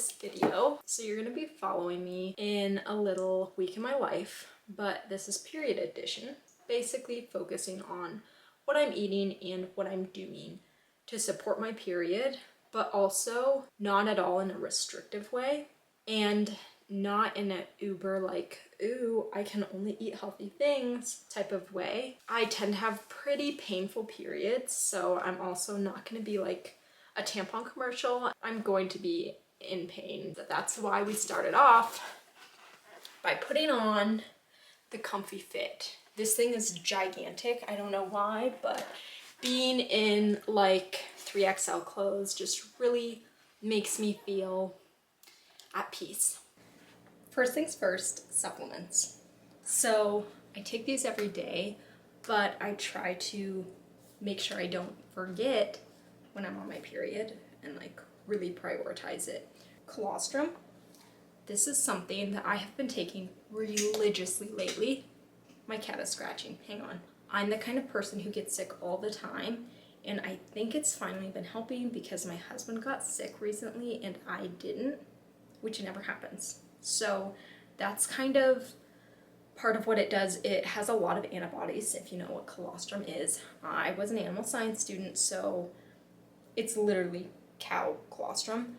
this video. So you're gonna be following me in a little week in my life, but this is period edition, basically focusing on what I'm eating and what I'm doing to support my period, but also not at all in a restrictive way and not in an uber like, ooh, I can only eat healthy things type of way. I tend to have pretty painful periods, so I'm also not going to be like a tampon commercial. I'm going to be in pain. That's why we started off by putting on the Comfy Fit. This thing is gigantic. I don't know why, but being in like 3XL clothes just really makes me feel at peace. First things first, supplements. So I take these every day, but I try to make sure I don't forget when I'm on my period and like really prioritize it. Colostrum. This is something that I have been taking religiously lately. My cat is scratching, hang on. I'm the kind of person who gets sick all the time, and I think it's finally been helping because my husband got sick recently and I didn't, which never happens. So that's kind of part of what it does. It has a lot of antibodies, if you know what colostrum is. I was an animal science student, so it's literally cow colostrum,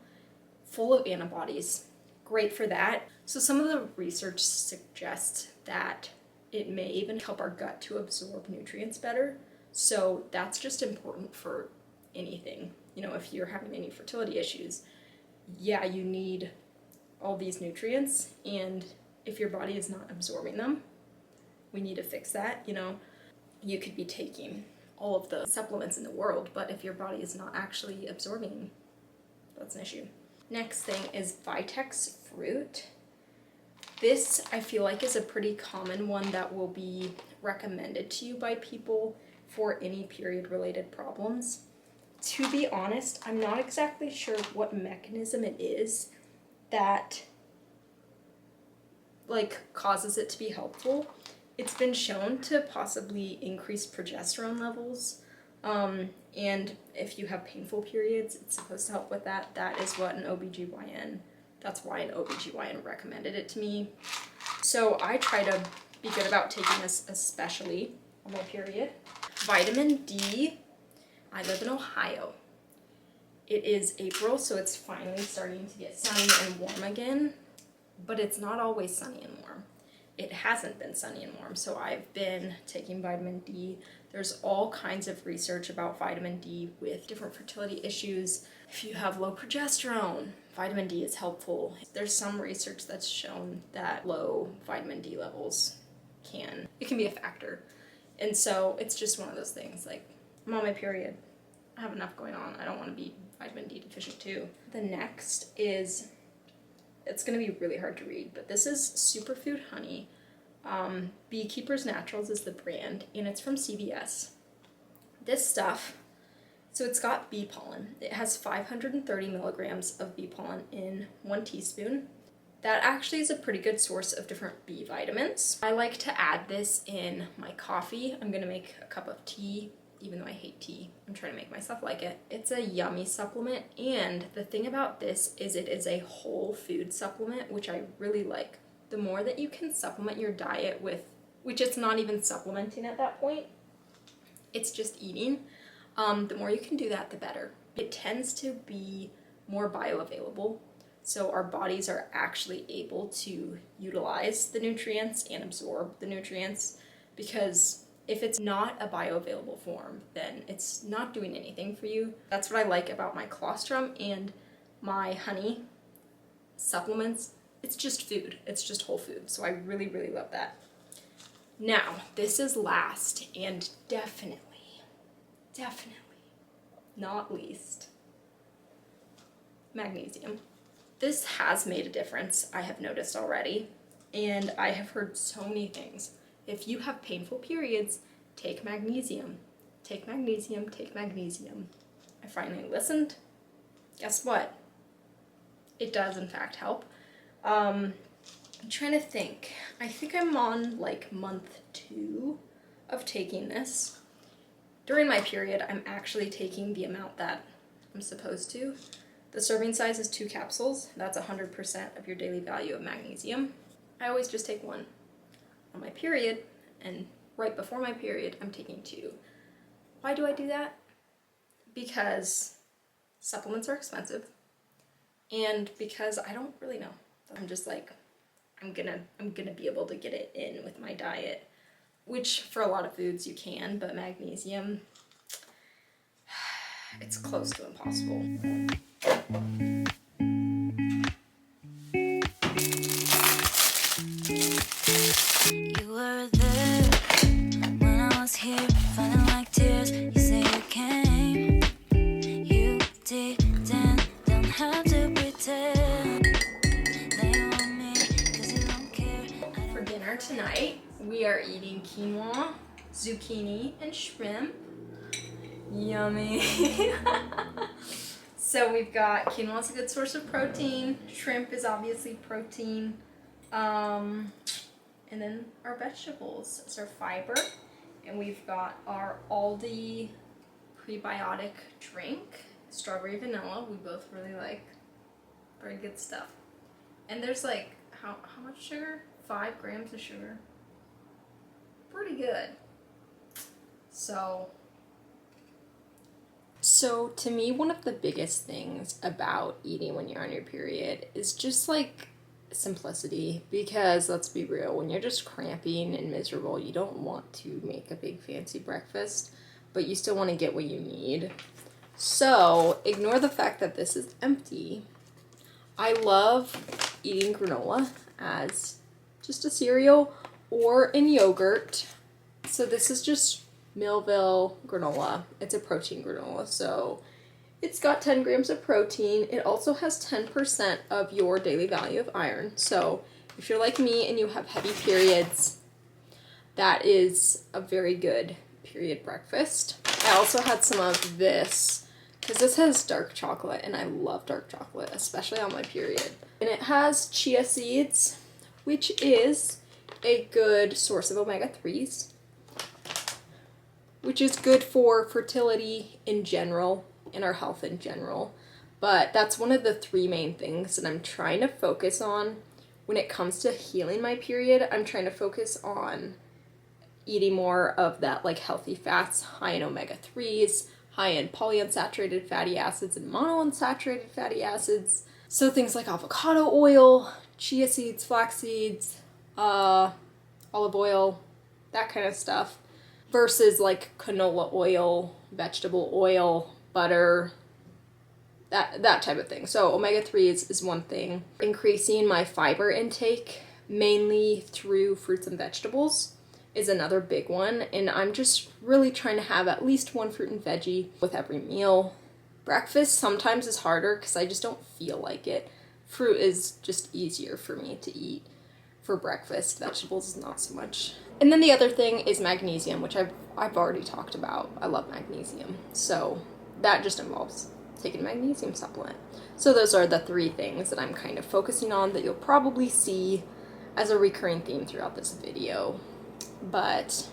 full of antibodies. Great for that. So some of the research suggests that it may even help our gut to absorb nutrients better. So that's just important for anything. You know, if you're having any fertility issues, yeah, you need all these nutrients, and if your body is not absorbing them, we need to fix that. You know, you could be taking all of the supplements in the world, but if your body is not actually absorbing, that's an issue. Next thing is Vitex fruit. This I feel like is a pretty common one that will be recommended to you by people for any period related problems. To be honest, I'm not exactly sure what mechanism it is that like causes it to be helpful. It's been shown to possibly increase progesterone levels, and if you have painful periods, it's supposed to help with that. That is what that's why an OBGYN recommended it to me. So I try to be good about taking this, especially on my period. Vitamin D. I live in Ohio. It is April, so it's finally starting to get sunny and warm again, but it's not always sunny and warm. It hasn't been sunny and warm, so I've been taking vitamin D. There's all kinds of research about vitamin D with different fertility issues. If you have low progesterone, vitamin D is helpful. There's some research that's shown that low vitamin D levels can be a factor. And so it's just one of those things, like, I'm on my period, I have enough going on, I don't want to be vitamin D deficient too. The next is, it's going to be really hard to read, but this is Superfood Honey. Beekeeper's Naturals is the brand, and it's from CVS. This stuff, so it's got bee pollen. It has 530 milligrams of bee pollen in 1 teaspoon. That actually is a pretty good source of different B vitamins. I like to add this in my coffee. I'm gonna make a cup of tea, even though I hate tea. I'm trying to make myself like it. It's a yummy supplement, and the thing about this is it is a whole food supplement, which I really like. The more that you can supplement your diet with, which it's not even supplementing at that point, it's just eating, the more you can do that, the better. It tends to be more bioavailable, so our bodies are actually able to utilize the nutrients and absorb the nutrients, because if it's not a bioavailable form, then it's not doing anything for you. That's what I like about my colostrum and my honey supplements. It's just food. It's just whole food. So I really, really love that. Now, this is last and definitely not least, magnesium. This has made a difference, I have noticed already, and I have heard so many things. If you have painful periods, take magnesium. Take magnesium, take magnesium. I finally listened. Guess what? It does in fact help. I'm trying to think. I think I'm on like month 2 of taking this. During my period, I'm actually taking the amount that I'm supposed to. The serving size is 2 capsules. That's 100% of your daily value of magnesium. I always just take one on my period, and right before my period, I'm taking 2. Why do I do that? Because supplements are expensive, and because I don't really know. I'm just like, I'm gonna be able to get it in with my diet, which for a lot of foods you can, but magnesium, it's close to impossible. You were there when I was here, feeling like tears. You say you came, you didn't, don't have to pretend that you want me, 'cause you don't care. For dinner tonight, we are eating quinoa, zucchini, and shrimp. Yummy. So we've got quinoa is a good source of protein. Shrimp is obviously protein. And then our vegetables is our fiber. And we've got our Aldi prebiotic drink, strawberry vanilla. We both really like. Very good stuff. And there's like, how much sugar? 5 grams of sugar. Pretty good. So to me, one of the biggest things about eating when you're on your period is just like simplicity, because let's be real, when you're just cramping and miserable, you don't want to make a big fancy breakfast, but you still want to get what you need. So ignore the fact that this is empty. I love eating granola as just a cereal or in yogurt. So this is just Millville granola. It's a protein granola, so it's got 10 grams of protein. It also has 10% of your daily value of iron. So if you're like me and you have heavy periods, that is a very good period breakfast. I also had some of this because this has dark chocolate, and I love dark chocolate, especially on my period. And it has chia seeds, which is a good source of omega-3s, which is good for fertility in general and our health in general. But that's one of the 3 main things that I'm trying to focus on when it comes to healing my period. I'm trying to focus on eating more of that like healthy fats, high in omega-3s, high in polyunsaturated fatty acids and monounsaturated fatty acids. So things like avocado oil, chia seeds, flax seeds, olive oil, that kind of stuff, versus like canola oil, vegetable oil, butter, that type of thing. So omega-3s is one thing. Increasing my fiber intake, mainly through fruits and vegetables, is another big one. And I'm just really trying to have at least 1 fruit and veggie with every meal. Breakfast sometimes is harder because I just don't feel like it. Fruit is just easier for me to eat for breakfast. Vegetables not so much. And then the other thing is magnesium, which I've already talked about. I love magnesium. So that just involves taking a magnesium supplement. So those are the 3 things that I'm kind of focusing on that you'll probably see as a recurring theme throughout this video. But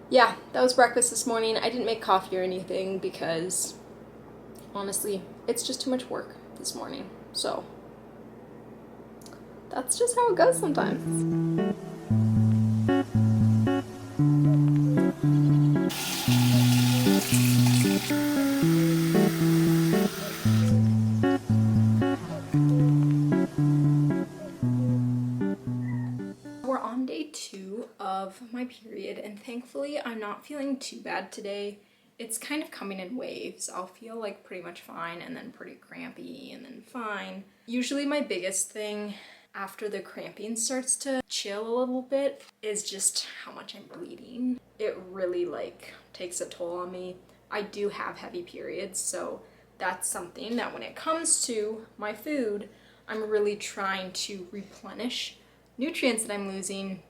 yeah, that was breakfast this morning. I didn't make coffee or anything because honestly, it's just too much work this morning. So that's just how it goes sometimes. We're on day 2 of my period, and thankfully I'm not feeling too bad today. It's kind of coming in waves. I'll feel like pretty much fine and then pretty crampy and then fine. Usually my biggest thing after the cramping starts to chill a little bit is just how much I'm bleeding. It really like takes a toll on me. I do have heavy periods, so that's something that when it comes to my food, I'm really trying to replenish nutrients that I'm losing,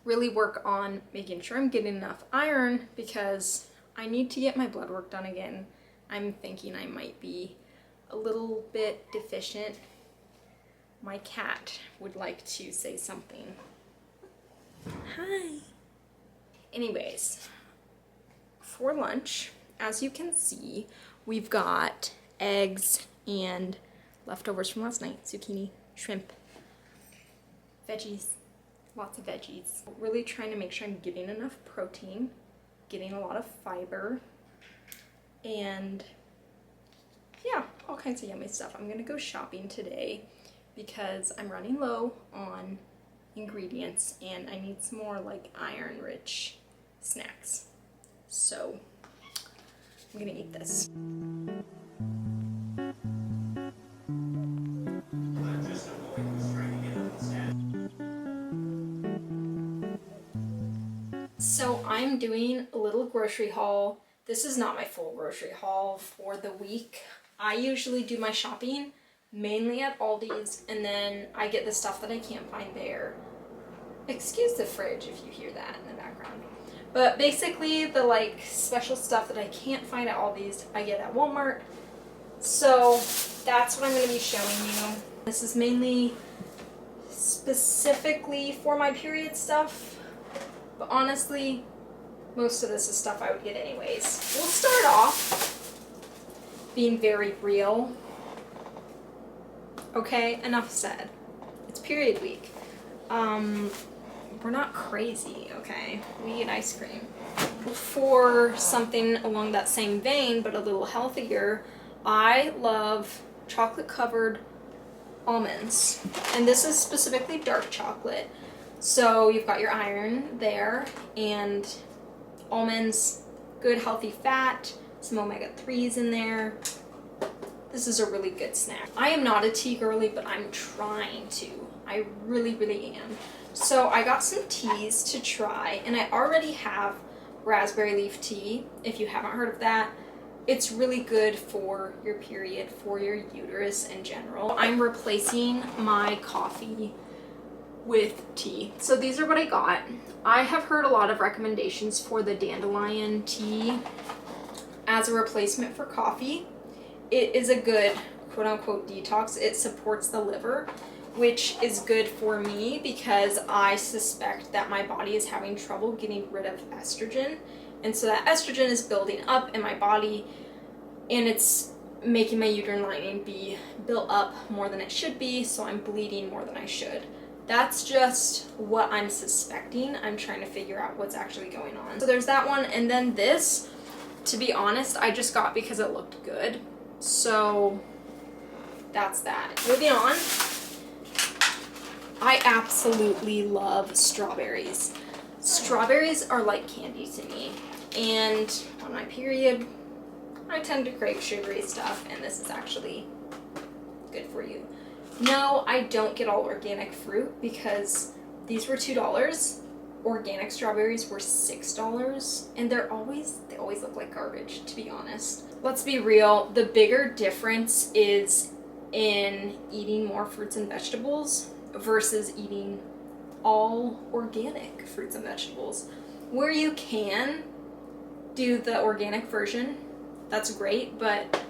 really work on making sure I'm getting enough iron because I need to get my blood work done again. I'm thinking I might be a little bit deficient. My cat would like to say something. Hi. Anyways, for lunch, as you can see, we've got eggs and leftovers from last night, zucchini, shrimp, veggies, lots of veggies. Really trying to make sure I'm getting enough protein, getting a lot of fiber, and yeah, all kinds of yummy stuff. I'm gonna go shopping today because I'm running low on ingredients and I need some more like iron rich snacks. So I'm gonna eat this. So I'm doing a little grocery haul. This is not my full grocery haul for the week. I usually do my shopping mainly at Aldi's, and then I get the stuff that I can't find there. Excuse the fridge if you hear that in the background. But basically the like special stuff that I can't find at Aldi's, I get at Walmart. So that's what I'm going to be showing you. This is mainly specifically for my period stuff, but honestly, most of this is stuff I would get anyways. We'll start off being very real. Okay, enough said. It's period week. We're not crazy, okay? We eat ice cream. For something along that same vein, but a little healthier, I love chocolate covered almonds. And this is specifically dark chocolate. So you've got your iron there, and almonds, good healthy fat, some omega-3s in there. This is a really good snack. I am not a tea girly, but I'm trying to. I really, really am. So I got some teas to try, and I already have raspberry leaf tea. If you haven't heard of that, it's really good for your period, for your uterus in general. I'm replacing my coffee with tea. So these are what I got. I have heard a lot of recommendations for the dandelion tea as a replacement for coffee. It is a good quote-unquote detox. It supports the liver, which is good for me because I suspect that my body is having trouble getting rid of estrogen. And so that estrogen is building up in my body, and it's making my uterine lining be built up more than it should be, so I'm bleeding more than I should. That's just what I'm suspecting. I'm trying to figure out what's actually going on. So there's that one, and then this, to be honest, I just got because it looked good. So that's that. Moving on. I absolutely love strawberries. Strawberries are like candy to me, and on my period, I tend to crave sugary stuff, and this is actually good for you. No, I don't get all organic fruit because these were $2. Organic strawberries were $6, and they always look like garbage, to be honest. Let's be real, the bigger difference is in eating more fruits and vegetables versus eating all organic fruits and vegetables. Where you can do the organic version, that's great, but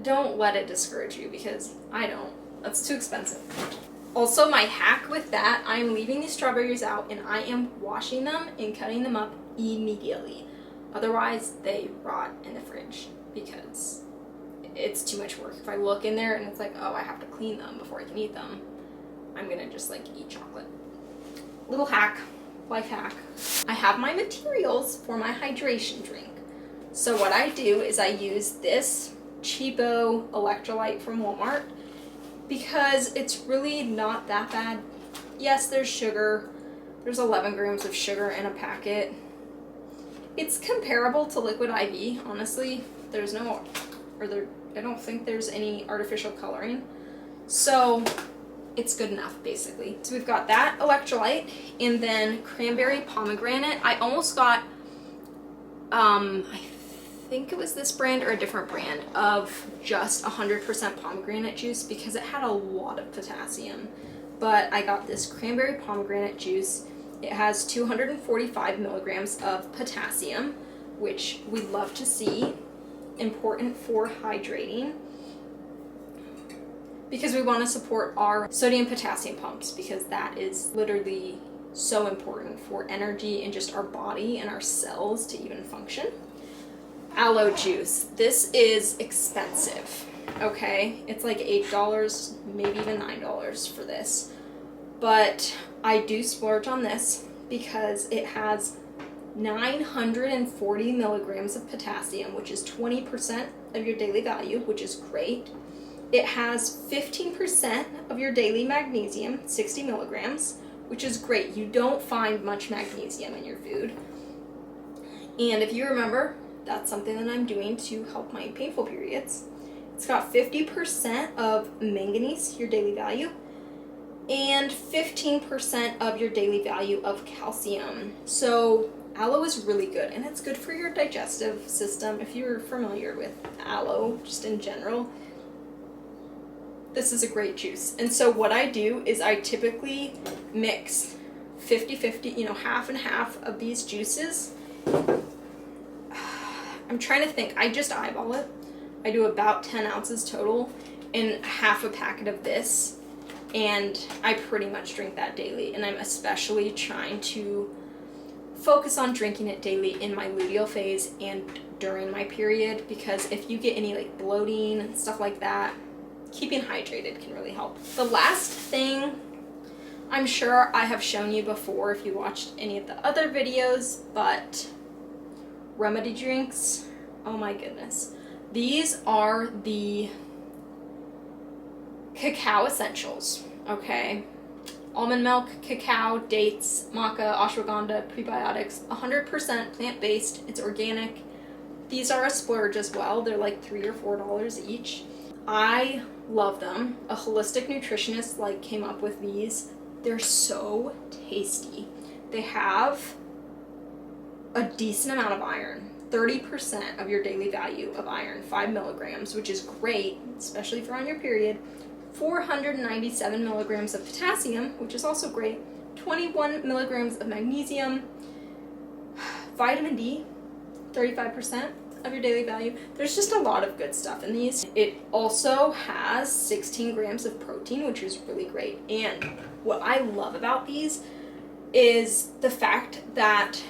don't let it discourage you because I don't. That's too expensive. Also, my hack with that, I'm leaving these strawberries out and I am washing them and cutting them up immediately. Otherwise, they rot in the fridge because it's too much work. If I look in there and it's like, oh, I have to clean them before I can eat them, I'm gonna just like eat chocolate. Little hack, life hack. I have my materials for my hydration drink. So what I do is I use this cheapo electrolyte from Walmart because it's really not that bad. Yes, there's sugar. There's 11 grams of sugar in a packet. It's comparable to liquid IV, honestly. There's no, I don't think there's any artificial coloring. So it's good enough, basically. So we've got that electrolyte, and then cranberry pomegranate. I almost got, I think it was this brand or a different brand of just 100% pomegranate juice because it had a lot of potassium. But I got this cranberry pomegranate juice. It has 245 milligrams of potassium, which we love to see. Important for hydrating because we want to support our sodium potassium pumps because that is literally so important for energy and just our body and our cells to even function. aloe juice. This is expensive, okay? It's like $8, maybe even $9 for this. But I do splurge on this because it has 940 milligrams of potassium, which is 20% of your daily value, which is great. It has 15% of your daily magnesium, 60 milligrams, which is great. You don't find much magnesium in your food. And if you remember, that's something that I'm doing to help my painful periods. It's got 50% of manganese, your daily value, and 15% of your daily value of calcium. So aloe is really good, and it's good for your digestive system. If you're familiar with aloe, just in general, this is a great juice. And so what I do is I typically mix 50-50, half and half of these juices. I'm trying to think, I just eyeball it. I do about 10 ounces total in half a packet of this, and I pretty much drink that daily. And I'm especially trying to focus on drinking it daily in my luteal phase and during my period, because if you get any like bloating and stuff like that, keeping hydrated can really help. The last thing, I'm sure I have shown you before if you watched any of the other videos, but remedy drinks, oh my goodness. These are the cacao essentials, okay? Almond milk, cacao, dates, maca, ashwagandha, prebiotics, 100% plant-based, it's organic. These are a splurge as well. They're like $3 or $4 each. I love them. A holistic nutritionist came up with these. They're so tasty. They have a decent amount of iron, 30% of your daily value of iron, 5 milligrams, which is great, especially if you're on your period. 497 milligrams of potassium, which is also great. 21 milligrams of magnesium. Vitamin D, 35% of your daily value. There's just a lot of good stuff in these. It also has 16 grams of protein, which is really great. And what I love about these is the fact that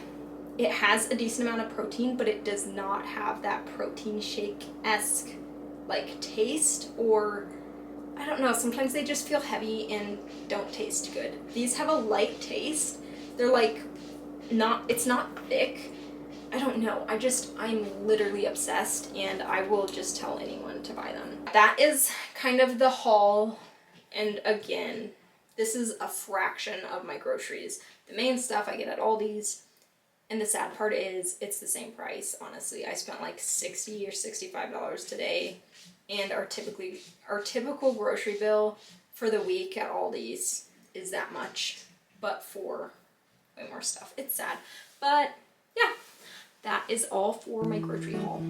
it has a decent amount of protein, but it does not have that protein shake-esque taste, or I don't know, sometimes they just feel heavy and don't taste good. These have a light taste. They're it's not thick. I don't know, I'm literally obsessed, and I will just tell anyone to buy them. That is kind of the haul, and again, this is a fraction of my groceries. The main stuff I get at Aldi's, and the sad part is it's the same price, honestly. I spent like $60 or $65 today, and our typical grocery bill for the week at Aldi's is that much, but for way more stuff. It's sad, but yeah, that is all for my grocery haul.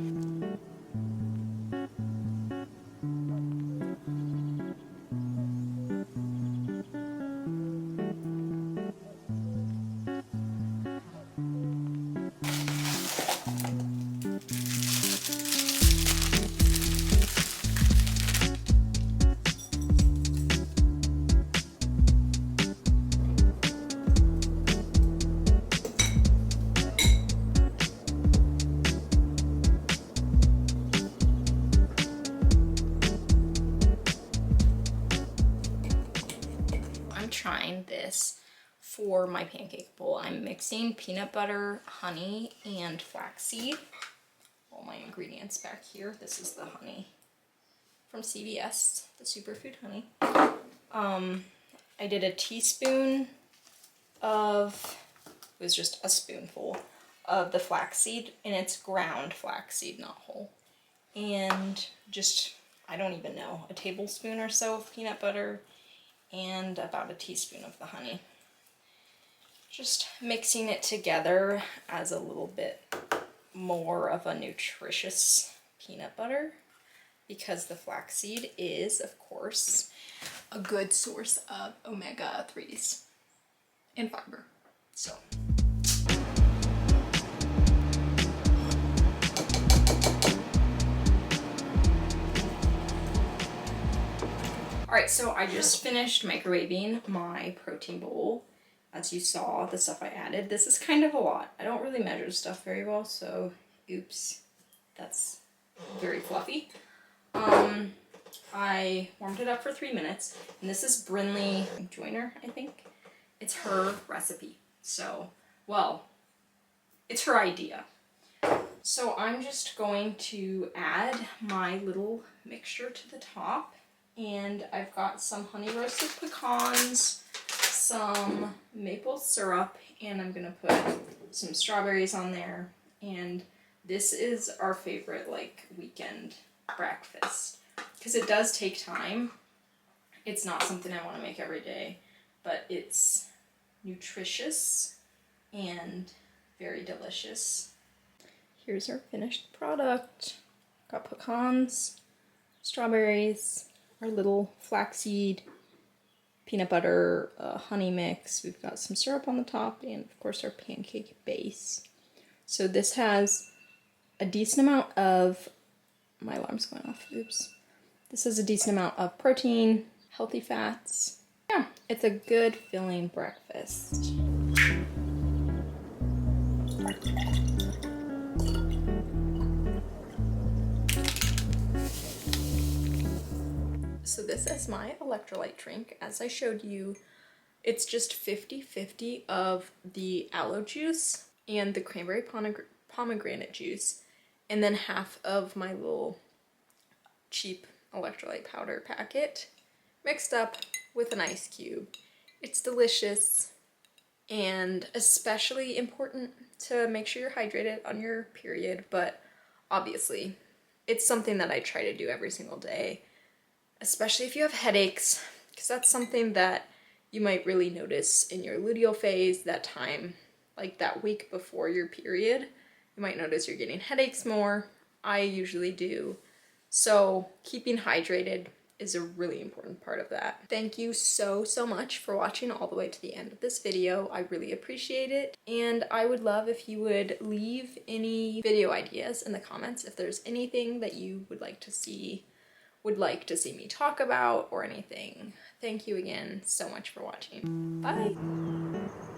Trying this for my pancake bowl. I'm mixing peanut butter, honey, and flaxseed. All my ingredients back here. This is the honey from CVS, the superfood honey. I did a teaspoon of, it was just a spoonful of the flaxseed, and it's ground flaxseed, not whole. And just, I don't even know, a tablespoon or so of peanut butter, and about a teaspoon of the honey. Just mixing it together as a little bit more of a nutritious peanut butter, because the flaxseed is, of course, a good source of omega-3s and fiber. So. Alright, so I just finished microwaving my protein bowl. As you saw, the stuff I added. This is kind of a lot. I don't really measure stuff very well, so oops. that's very fluffy. I warmed it up for 3 minutes, and this is Brinley Joyner, I think. It's her recipe. So, well, it's her idea. So I'm just going to add my little mixture to the top, and I've got some honey roasted pecans, some maple syrup, and I'm gonna put some strawberries on there. And this is our favorite like weekend breakfast because it does take time. It's not something I want to make every day, but it's nutritious and very delicious. Here's our finished product. Got pecans, strawberries, our little flaxseed, peanut butter, honey mix. We've got some syrup on the top, and of course our pancake base. So this has a decent amount of, my alarm's going off, oops. This has a decent amount of protein, healthy fats. Yeah, it's a good filling breakfast. So this is my electrolyte drink. As I showed you, it's just 50-50 of the aloe juice and the cranberry pomegranate juice, and then half of my little cheap electrolyte powder packet mixed up with an ice cube. It's delicious, and especially important to make sure you're hydrated on your period, but obviously it's something that I try to do every single day, especially if you have headaches, because that's something that you might really notice in your luteal phase, that time, like that week before your period. You might notice you're getting headaches more. I usually do. So keeping hydrated is a really important part of that. Thank you so much for watching all the way to the end of this video. I really appreciate it. And I would love if you would leave any video ideas in the comments if there's anything that you would like to see me talk about or anything. Thank you again so much for watching. Bye!